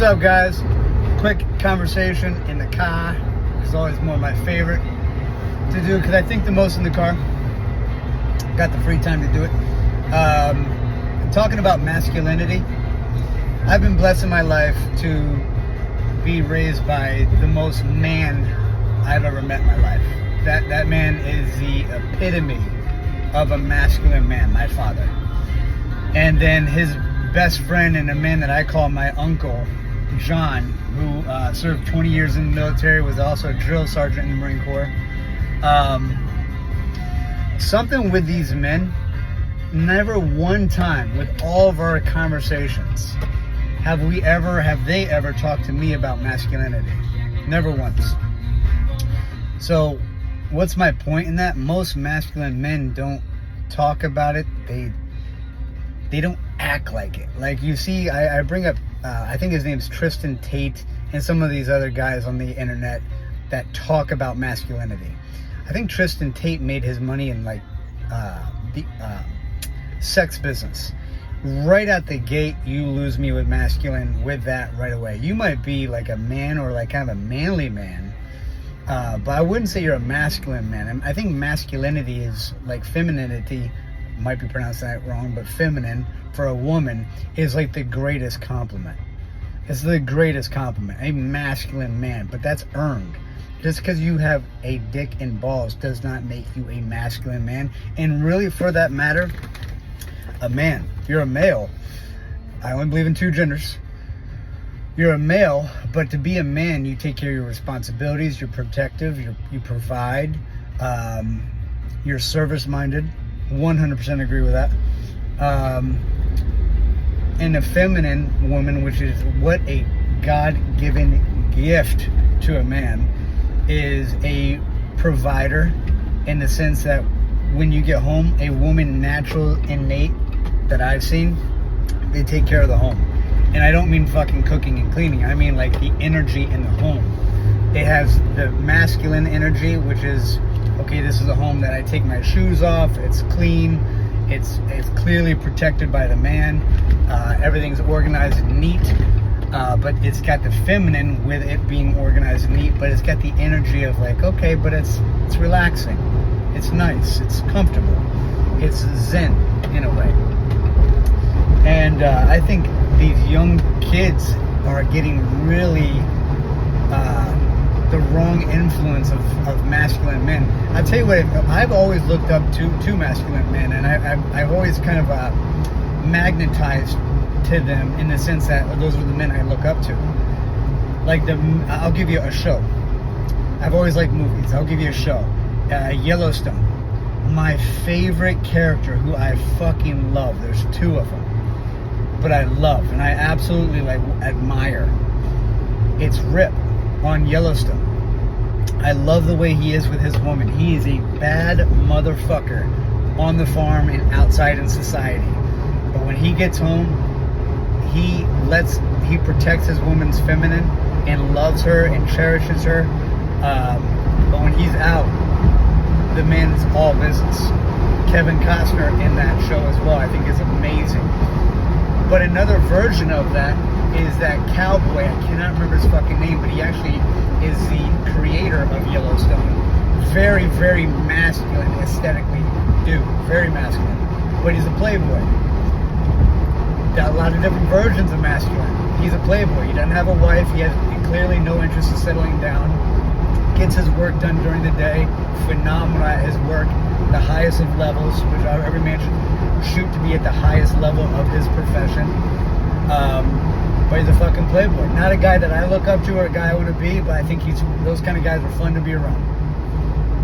What's up, guys? Quick conversation in the car. It's always one of my favorite to do because I think the most in the car. Got the free time to do it. Talking about masculinity. I've been blessed in my life to be raised by the most man I've ever met in my life. That man is the epitome of a masculine man, my father. And then his best friend and a man that I call my uncle, John, who served 20 years in the military, was also a drill sergeant in the Marine Corps. Something with these men, never one time with all of our conversations have they ever talked to me about masculinity. Never once. So what's my point in that? Most masculine men don't talk about it. They don't act like it. Like, you see, I bring up, I think his name's Tristan Tate, and some of these other guys on the internet that talk about masculinity. I think Tristan Tate made his money in like the sex business. Right out the gate, you lose me with masculine with that right away. You might be like a man or like kind of a manly man, but I wouldn't say you're a masculine man. I think masculinity is like femininity. Might be pronouncing that wrong, but feminine for a woman is like the greatest compliment. It's the greatest compliment, a masculine man, but that's earned. Just because you have a dick and balls does not make you a masculine man. And really, for that matter, a man. If you're a male, I only believe in two genders. You're a male, but to be a man, you take care of your responsibilities, you're protective, you provide, you're service-minded. 100% agree with that. And a feminine woman, which is what a God-given gift to a man, is a provider, in the sense that when you get home, a woman, natural, innate, that I've seen, they take care of the home. And I don't mean fucking cooking and cleaning. I mean like the energy in the home. It has the masculine energy, which is, okay, this is a home that I take my shoes off, it's clean, it's clearly protected by the man, everything's organized and neat, but it's got the feminine with it being organized and neat, but it's got the energy of like, okay, but it's relaxing, it's nice, it's comfortable, it's zen in a way. And I think these young kids are getting really the wrong influence of masculine men. I'll tell you what, I've always looked up to masculine men, and I've always kind of magnetized to them in the sense that those are the men I look up to. Like I'll give you a show. I've always liked movies. I'll give you a show. Yellowstone. My favorite character, who I fucking love, there's two of them, but I love and I absolutely like admire. It's Rip on Yellowstone. I love the way he is with his woman. He is a bad motherfucker on the farm and outside in society. But when he gets home, he protects his woman's feminine and loves her and cherishes her. But when he's out, the man's all business. Kevin Costner in that show as well, I think, is amazing. But another version of that is that cowboy, I cannot remember his fucking name, but he actually is the creator of Yellowstone. Very, very masculine aesthetically, dude. Very masculine. But he's a playboy. Got a lot of different versions of masculine. He's a playboy. He doesn't have a wife. He has clearly no interest in settling down. Gets his work done during the day. Phenomenal at his work. The highest of levels, which every man should shoot to be at the highest level of his profession. But he's a fucking playboy. Not a guy that I look up to or a guy I want to be, but I think those kind of guys are fun to be around.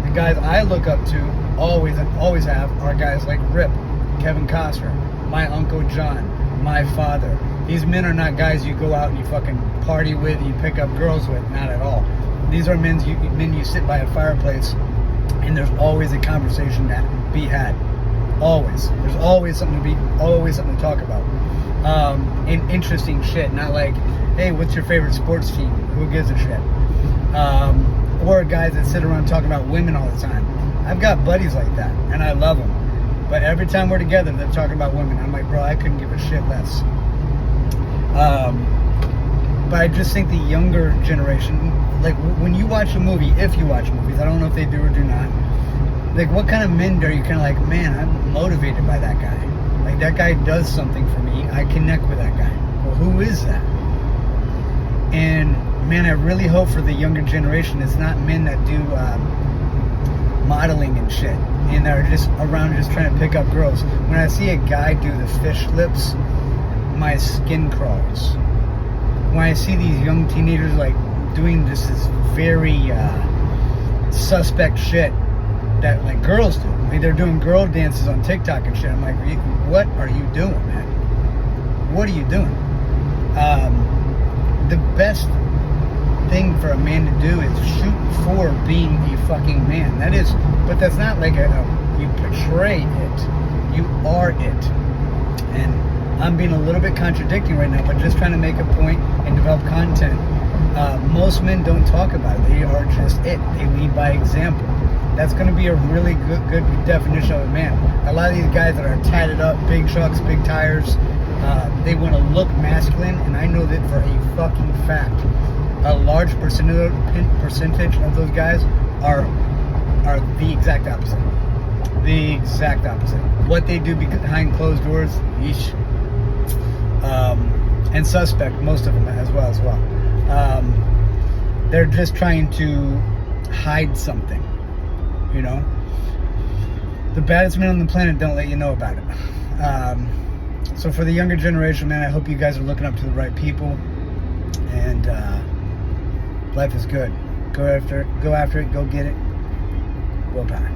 The guys I look up to, always have, are guys like Rip, Kevin Costner, my Uncle John, my father. These men are not guys you go out and you fucking party with, you pick up girls with, not at all. These are men you sit by a fireplace and there's always a conversation to be had. Always. There's always something to talk about. And interesting shit, not like, hey, what's your favorite sports team? Who gives a shit? Or guys that sit around talking about women all the time. I've got buddies like that, and I love them. But every time we're together, they're talking about women. I'm like, bro, I couldn't give a shit less. But I just think the younger generation, like when you watch a movie, if you watch movies, I don't know if they do or do not, like what kind of men are you kind of like, man, I'm motivated by that guy. Like that guy does something for me. I connect with that guy. Well, who is that? And man, I really hope for the younger generation it's not men that do modeling and shit and are just around just trying to pick up girls. When I see a guy do the fish lips, my skin crawls. When I see these young teenagers like doing this very suspect shit that like girls do. Like they're doing girl dances on TikTok and shit. I'm like, what are you doing, man? What are you doing? The best thing for a man to do is shoot for being a fucking man. That is, but that's not like you portray it. You are it. And I'm being a little bit contradicting right now, but just trying to make a point and develop content. Most men don't talk about it. They are just it. They lead by example. That's going to be a really good definition of a man. A lot of these guys that are tatted up, big trucks, big tires, they want to look masculine, and I know that for a fucking fact. A large percentage of those guys are the exact opposite. The exact opposite. What they do behind closed doors, yeesh. And suspect, most of them as well. They're just trying to hide something, you know? The baddest men on the planet don't let you know about it. So for the younger generation, man, I hope you guys are looking up to the right people. And life is good. Go after it. Go get it. Willpower.